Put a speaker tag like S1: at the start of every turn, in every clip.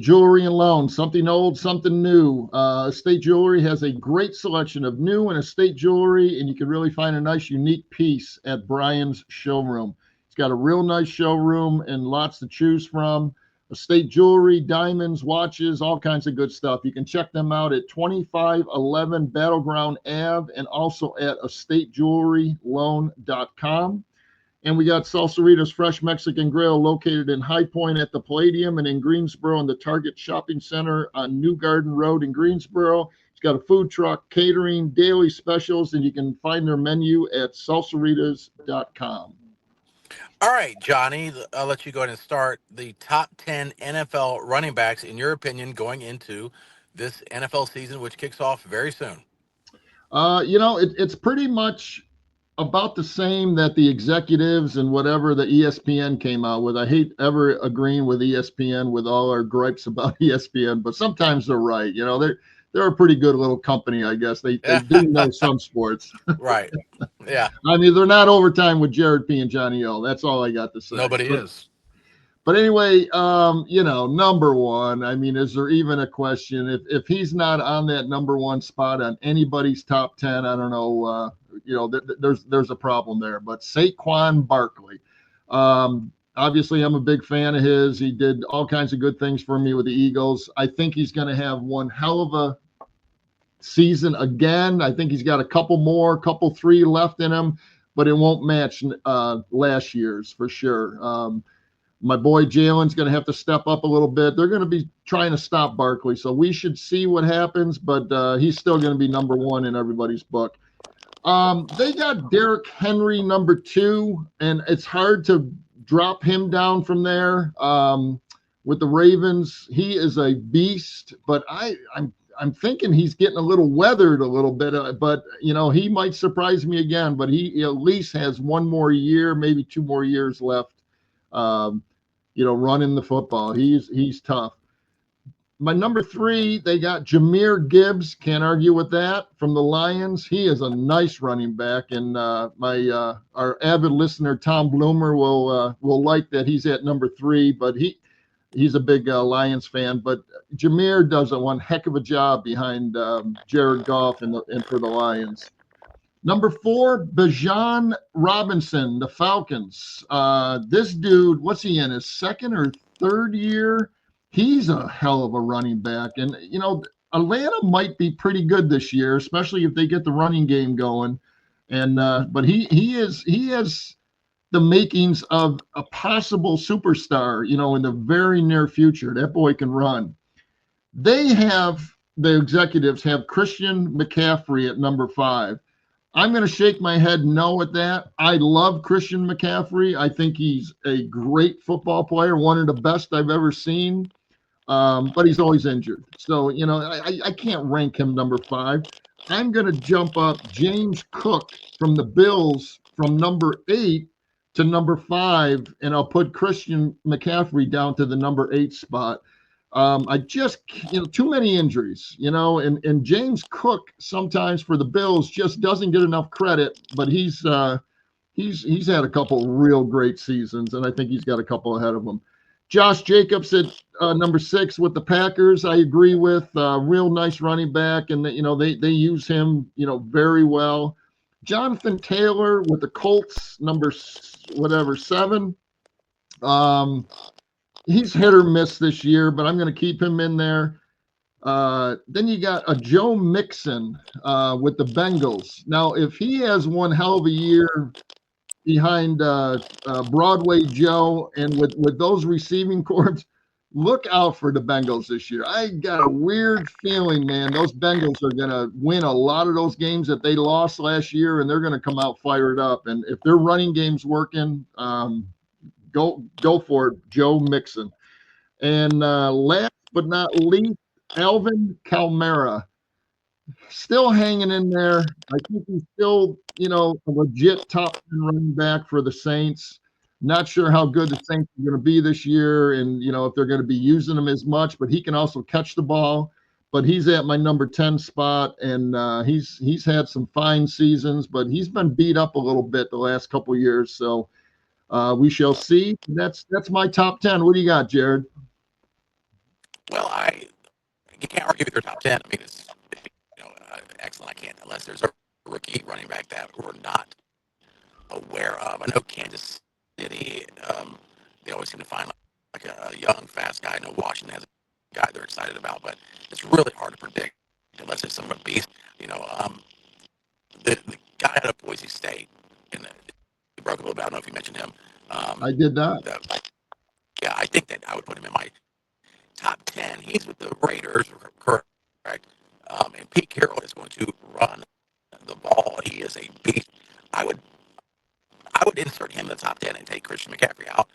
S1: Jewelry and Loan, something old, something new. Estate Jewelry has a great selection of new and estate jewelry, and you can really find a nice, unique piece at Brian's showroom. It's got a real nice showroom and lots to choose from. Estate jewelry, diamonds, watches, all kinds of good stuff. You can check them out at 2511 Battleground Ave and also at estatejewelryloan.com. And we got Salsarita's Fresh Mexican Grill located in High Point at the Palladium and in Greensboro in the Target Shopping Center on New Garden Road in Greensboro. It's got a food truck, catering, daily specials, and you can find their menu at salsaritas.com.
S2: All right, Johnny, I'll let you go ahead and start the top 10 NFL running backs, in your opinion, going into this NFL season, which kicks off very soon.
S1: It's pretty much about the same that the executives and whatever the ESPN came out with. I hate ever agreeing with ESPN with all our gripes about ESPN, but sometimes they're right. They're a pretty good little company, I guess. They do know some sports.
S2: Right. Yeah.
S1: I mean, they're not overtime with Jared P and Johnny O. That's all I got to say.
S2: Nobody is.
S1: But anyway, number one, I mean, is there even a question? If he's not on that number one spot on anybody's top 10, I don't know, there's a problem there. But Saquon Barkley, obviously, I'm a big fan of his. He did all kinds of good things for me with the Eagles. I think he's going to have one hell of a season again. I think he's got a couple three left in him, but it won't match last year's for sure. My boy Jalen's going to have to step up a little bit. They're going to be trying to stop Barkley, so we should see what happens, but he's still going to be number one in everybody's book. They got Derrick Henry number two, and it's hard to drop him down from there. With the Ravens, he is a beast, but I'm thinking he's getting a little weathered a little bit, but he might surprise me again. But he at least has one more year, maybe 2 more years left. Running the football. He's tough. My number 3, they got Jahmyr Gibbs. Can't argue with that, from the Lions. He is a nice running back, and our avid listener Tom Bloomer will like that he's at number 3. But he's a big Lions fan. But Jahmyr does one heck of a job behind Jared Goff and for the Lions. Number 4, Bijan Robinson, the Falcons. This dude, what's he in, his second or third year? He's a hell of a running back. And, Atlanta might be pretty good this year, especially if they get the running game going. And but he has the makings of a possible superstar, in the very near future. That boy can run. The executives have Christian McCaffrey at number 5. I'm going to shake my head no at that. I love Christian McCaffrey. I think he's a great football player, one of the best I've ever seen, but he's always injured. So, I can't rank him number 5. I'm going to jump up James Cook from the Bills from number 8 to number 5, and I'll put Christian McCaffrey down to the number 8 spot. I just, too many injuries, and James Cook sometimes for the Bills just doesn't get enough credit, but he's had a couple real great seasons, and I think he's got a couple ahead of him. Josh Jacobs at number 6 with the Packers, I agree with, real nice running back, and they use him, very well. Jonathan Taylor with the Colts, number 7. He's hit or miss this year, but I'm going to keep him in there. Then you got a Joe Mixon with the Bengals. Now, if he has one hell of a year behind Broadway Joe and with those receiving corps, look out for the Bengals this year. I got a weird feeling, man, those Bengals are going to win a lot of those games that they lost last year, and they're going to come out fired up. And if their running game's working, go for it, Joe Mixon. And last but not least, Alvin Kamara. Still hanging in there. I think he's still, a legit top 10 running back for the Saints. Not sure how good the Saints are going to be this year and, if they're going to be using him as much, but he can also catch the ball. But he's at my number 10 spot, and he's had some fine seasons, but he's been beat up a little bit the last couple of years. So we shall see. That's my top 10. What do you got, Jared?
S2: Well, you can't argue with their top 10. I mean, it's excellent. I can't unless there's a rookie running back that we're not aware of. I know Kansas City. They always seem to find like a young, fast guy. I know Washington has a guy they're excited about, but it's really hard to predict unless it's some beast. You know, the guy out of Boise State, and he broke a little bit. I don't know if you mentioned him.
S1: I did not.
S2: Yeah, I think that I would put him in my top 10. He's with the Raiders, correct? And Pete Carroll is going to run the ball. He is a beast. I would I would insert him in the top 10 and take Christian McCaffrey out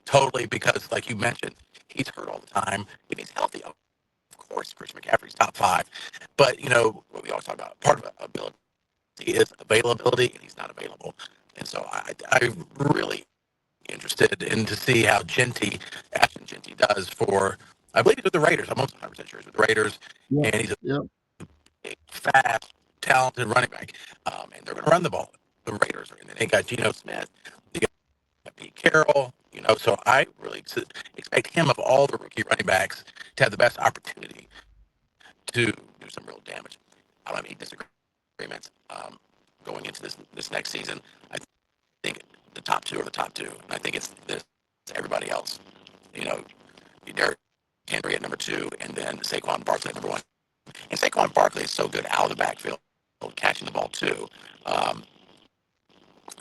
S2: totally because, like you mentioned, he's hurt all the time. If he's healthy, of course, Christian McCaffrey's top 5. But, what we always talk about, part of ability is availability, and he's not available. And so I'm really interested in to see how Ashton Genty does for, I believe he's with the Raiders. I'm almost 100% sure he's with the Raiders.
S1: Yeah,
S2: And he's
S1: yeah.
S2: a fast, talented running back. And they're going to run the ball. The Raiders, and then they got Geno Smith. They got Pete Carroll. So I really expect him of all the rookie running backs to have the best opportunity to do some real damage. I don't have any disagreements going into this next season. I think the top two are the top two, and I think it's everybody else. You know, Derrick Henry at number 2, and then Saquon Barkley at number 1. And Saquon Barkley is so good out of the backfield, catching the ball too. Um,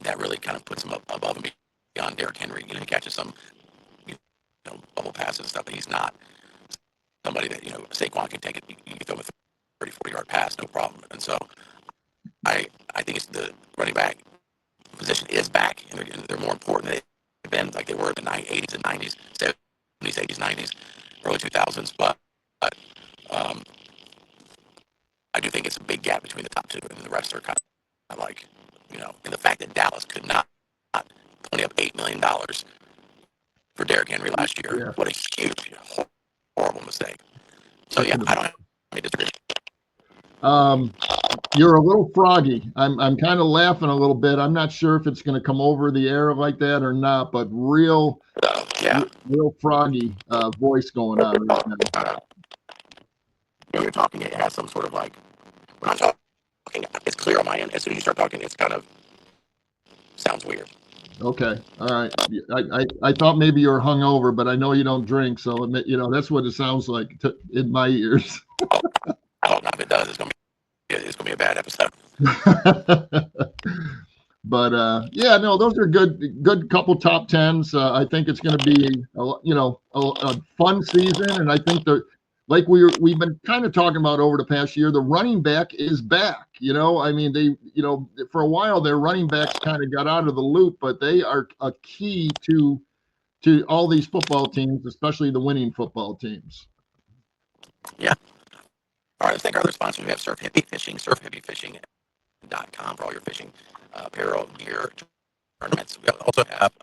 S2: that really kind of puts him up above and beyond Derrick Henry. He catches some bubble passes and stuff, but he's not somebody that Saquon can take it. You can throw him a 30, 40-yard pass, no problem. And so I think it's the running back position is back, and they're more important than they've been, like they were in the 80s and 90s, 70s, 80s, 90s, early 2000s. But um, I do think it's a big gap between the top two, and the rest are kind of like, and the fact that Dallas could not pony up $8 million for Derrick Henry last year,
S1: Yeah.
S2: what a huge, horrible mistake. So yeah, I don't have any disagreement.
S1: You're a little froggy. I'm kind of laughing a little bit. I'm not sure if it's going to come over the air like that or not, but real froggy voice going on right now.
S2: When you're talking, it has some sort of like, when I'm talking, it's clear on my end. As soon as you start talking, it's kind of sounds weird.
S1: Okay, all right. I thought maybe you were hungover, but I know you don't drink, so that's what it sounds like in my ears.
S2: I hope not. If it does, it's gonna be a bad episode.
S1: But yeah, no, those are good couple top tens. I think it's going to be a fun season, and I think like we've been kind of talking about over the past year, the running back is back. I mean, they for a while their running backs kind of got out of the loop, but they are a key to all these football teams, especially the winning football teams.
S2: Yeah. All right, let's thank our other sponsors. We have Surf Hippie Fishing, surfhippiefishing.com for all your fishing apparel, gear, tournaments. We also have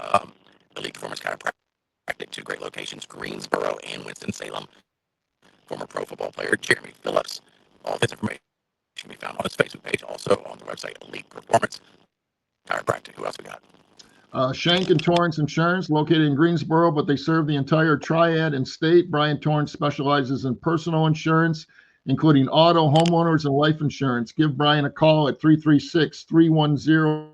S2: Elite Performance Chiropractic, 2 great locations, Greensboro and Winston-Salem. Former pro football player Jeremy Phillips. All of his information can be found on his Facebook page, also on the website Elite Performance Chiropractic. Who else we got?
S1: Shank and Torrance Insurance, located in Greensboro, but they serve the entire triad and state. Brian Torrance specializes in personal insurance, including auto, homeowners, and life insurance. Give Brian a call at 336-310.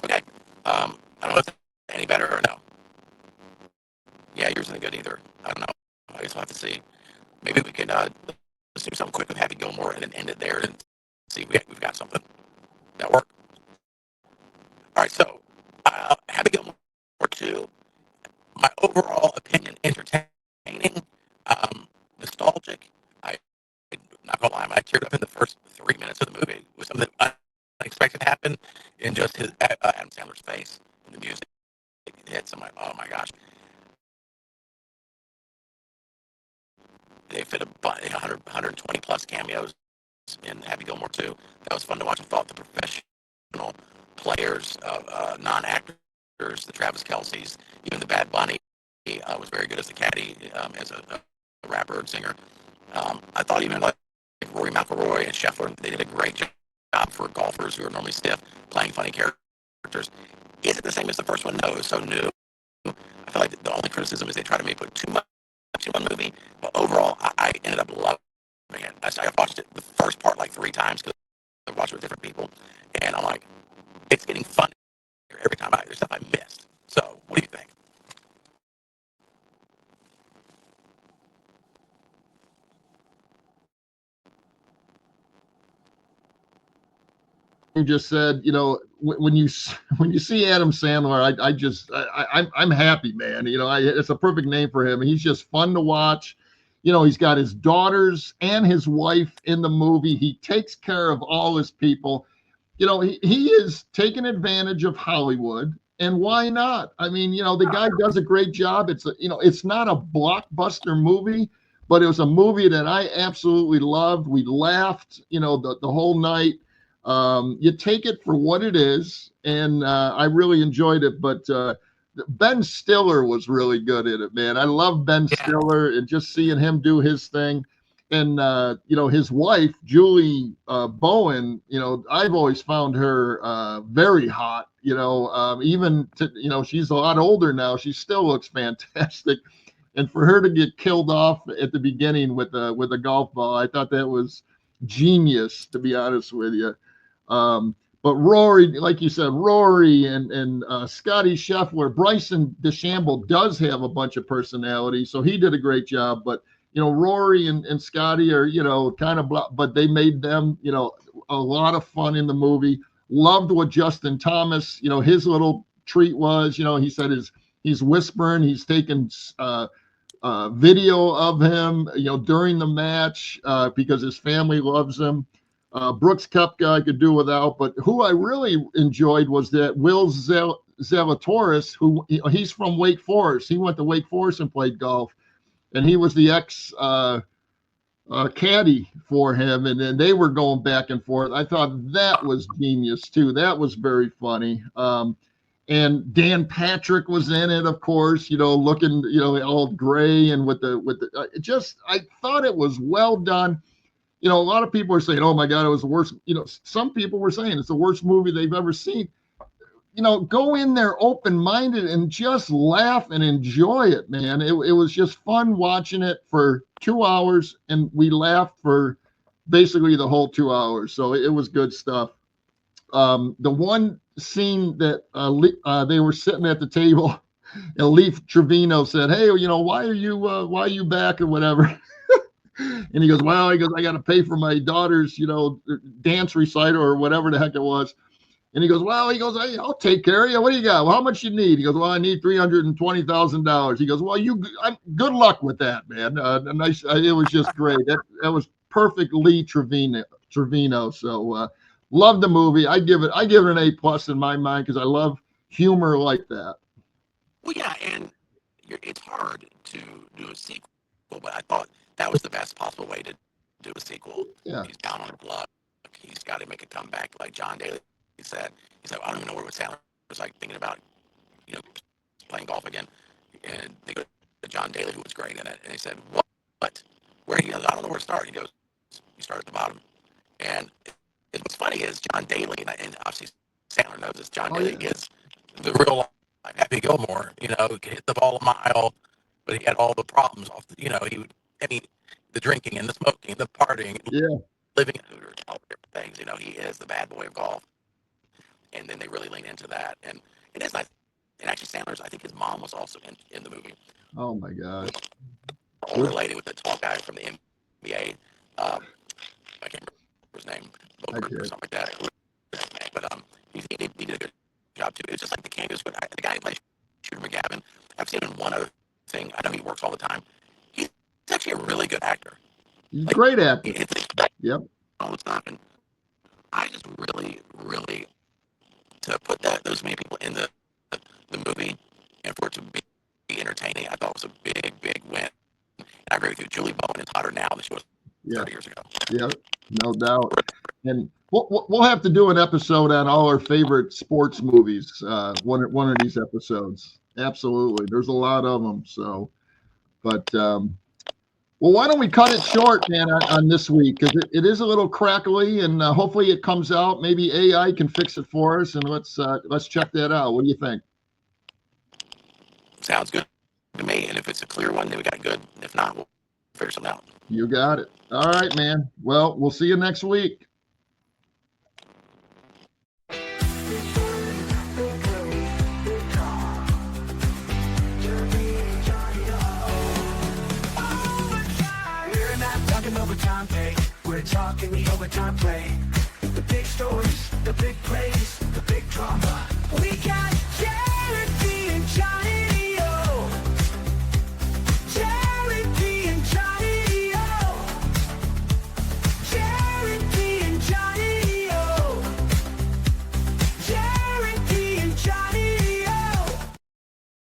S2: Okay. I don't know if it's any better or no. Yeah, yours isn't good either. I don't know. I guess we'll have to see. Maybe we could let's do something quick with Happy Gilmore and then end it there and see if we've got something. That work? All right, so Happy Gilmore 2, my overall opinion, entertaining, nostalgic. I'm not gonna lie, I teared up in the first 3 minutes of the movie with something unexpected happened in just his Adam Sandler's face and the music hits. I'm like, oh my gosh, they fit 100, 120 plus cameos in Happy Gilmore too. That was fun to watch. I thought the professional players, non-actors, the Travis Kelce's, even the Bad Bunny, was very good as the caddy, as a rapper and singer. I thought even like Rory McIlroy and Scheffler, they did a great job for golfers who are normally stiff, playing funny characters. Is it the same as the first one? No, it was so new. I feel like the only criticism is they try to maybe put too much in one movie. But overall, I ended up loving it. I watched it the first part like 3 times because I watched it with different people, and I'm like, it's getting funnier every time. There's stuff I missed. So, what do you think?
S1: You just said, when you when you see Adam Sandler, I'm happy, man. It's a perfect name for him. He's just fun to watch. He's got his daughters and his wife in the movie. He takes care of all his people. He is taking advantage of Hollywood, and why not? I mean, the guy does a great job. It's not a blockbuster movie, but it was a movie that I absolutely loved. We laughed, the whole night. You take it for what it is, and I really enjoyed it. But Ben Stiller was really good in it, man. I love Ben
S2: Yeah.
S1: Stiller, and just seeing him do his thing. And his wife Julie Bowen, I've always found her very hot. She's a lot older now. She still looks fantastic. And for her to get killed off at the beginning with a golf ball, I thought that was genius, to be honest with you. But Rory, like you said, Rory and Scotty Scheffler, Bryson DeChambeau does have a bunch of personality, so he did a great job. But Rory and Scotty are kind of but they made them a lot of fun in the movie. Loved what Justin Thomas, his little treat was. He said he's whispering, he's taking video of him, during the match because his family loves him. Brooks Koepka I could do without, but who I really enjoyed was that Will Zalatoris, who he's from Wake Forest. He went to Wake Forest and played golf, and he was the ex caddy for him, and then they were going back and forth. I thought that was genius too. That was very funny. And Dan Patrick was in it, of course, looking, all gray and with the I thought it was well done. A lot of people are saying, "Oh my God, it was the worst." Some people were saying it's the worst movie they've ever seen. Go in there open-minded and just laugh and enjoy it, man. It was just fun watching it for 2 hours, and we laughed for basically the whole 2 hours. So it was good stuff. The one scene that they were sitting at the table, and Leaf Trevino said, "Hey, why are you back or whatever?" And he goes, "Well," he goes, "I got to pay for my daughter's, dance recital or whatever the heck it was." And he goes, "Well," he goes, "I'll take care of you. What do you got? Well, how much you need?" He goes, "Well, I need $320,000. He goes, "Well, good luck with that, man." Nice. It was just great. That was perfect Lee Trevino. So love the movie. I give it an A+ in my mind because I love humor like that.
S2: Well, yeah, and it's hard to do a sequel, but I thought that was the best possible way to do a sequel.
S1: Yeah.
S2: He's down on his luck. He's got to make a comeback, like John Daly said. He's like, I don't even know where Sandler was like thinking about, playing golf again. And they go to John Daly, who was great in it, and he said, "What? Where?" He goes, "I don't know where to start." He goes, "You start at the bottom." And what's funny is John Daly, and obviously Sandler knows this. John Daly is the real life Happy Gilmore. He could hit the ball a mile, but he had all the problems off. He would. I mean, the drinking and the smoking, the partying,
S1: Yeah.
S2: living in Hooters, all the different things. He is the bad boy of golf, and then they really lean into that. And it's nice. And actually, Sandler's, I think his mom was also in the movie.
S1: Oh my gosh.
S2: The older lady with the tall guy from the NBA. I can't remember his name, Bogart or something like that. But he did a good job too. It's just like the cameos. But the guy who plays Shooter McGavin, I've seen him in one other thing. I know he works all the time. He's actually a really good actor.
S1: He's a great actor.
S2: Yep. All the time. And I just really, really, to put those many people in the movie and for it to be entertaining, I thought it was a big, big win. And I agree with you. Julie Bowen is hotter now than she was 30 years ago.
S1: Yeah. No doubt. And we'll have to do an episode on all our favorite sports movies. One of these episodes. Absolutely. There's a lot of them. So, but well, why don't we cut it short, man, on this week because it is a little crackly, and hopefully it comes out. Maybe AI can fix it for us, and let's check that out. What do you think?
S2: Sounds good to me. And if it's a clear one, then we got good. If not, we'll figure something out.
S1: You got it. All right, man. Well, we'll see you next week.
S3: Overtime pay. We're talking the overtime play. The big stories, the big plays, the big drama.